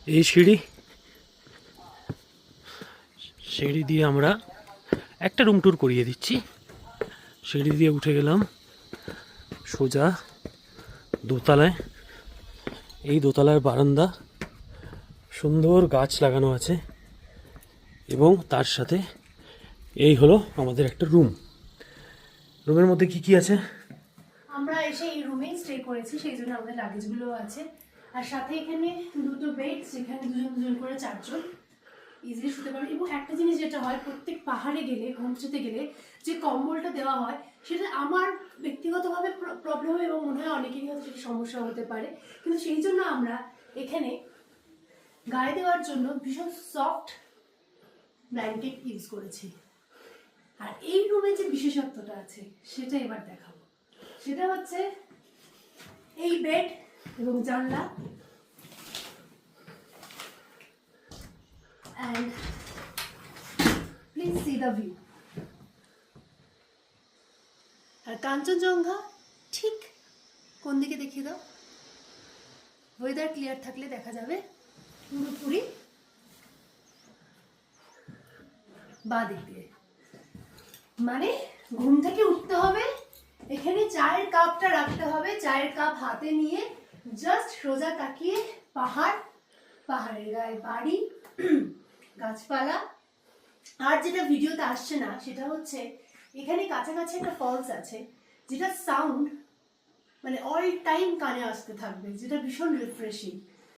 এই সিঁড়ি সিঁড়ি দিয়ে আমরা একটা রুম ট্যুর করিয়ে দিচ্ছি। সিঁড়ি দিয়ে উঠে গেলাম সোজা দোতলায়। এই দোতলার বারান্দা, সুন্দর গাছ লাগানো আছে এবং তার সাথে এই হলো আমাদের একটা রুম। রুমের মধ্যে কি কি আছে? আমরা এসে এই রুমেই স্টে করেছি, সেই জন্য আমাদের লাগেজগুলো আছে। আর সাথে এখানে দুটো বেড, যেখানে দুজন দুজন করে চারজন ইজিলি শুতে পারবে। এবং একটা জিনিস যেটা হয়, প্রত্যেক পাহাড়ে গেলে, হোমস্টেতে গেলে যে কম্বলটা দেওয়া হয়, সেটা আমার ব্যক্তিগতভাবে প্রবলেম হয় এবং মনে হয় অনেকেরই হয়তো সেটা সমস্যা হতে পারে। কিন্তু সেই জন্য আমরা এখানে গায়ে দেওয়ার জন্য ভীষণ সফট ব্ল্যাঙ্কেট ইউজ করেছি। আর এই রুমে যে বিশেষত্বটা আছে সেটা এবার দেখাবো। সেটা হচ্ছে এই বেড এবং জানলা, and please see the view. আর কাঞ্চনজঙ্ঘা ঠিক কোন দিকে দেখিয়ে দাও? ওয়েদার ক্লিয়ার থাকলে দেখা যাবে পুরোপুরি বাঁ দিক দিয়ে। মানে ঘুম থেকে উঠতে হবে, এখানে চায়ের কাপটা রাখতে হবে, চায়ের কাপ হাতে নিয়ে জাস্ট সোজা তাকিয়ে পাহাড়, পাহাড়ের গায়ে বাড়ি, গাছপালা। আর যেটা ভিডিওতে আসছে না সেটা হচ্ছে এখানে কাছাকাছি একটা ফলস আছে, যেটা সাউন্ড মানে অল টাইম কানে আসতে থাকবে, যেটা ভীষণ রিফ্রেশিং।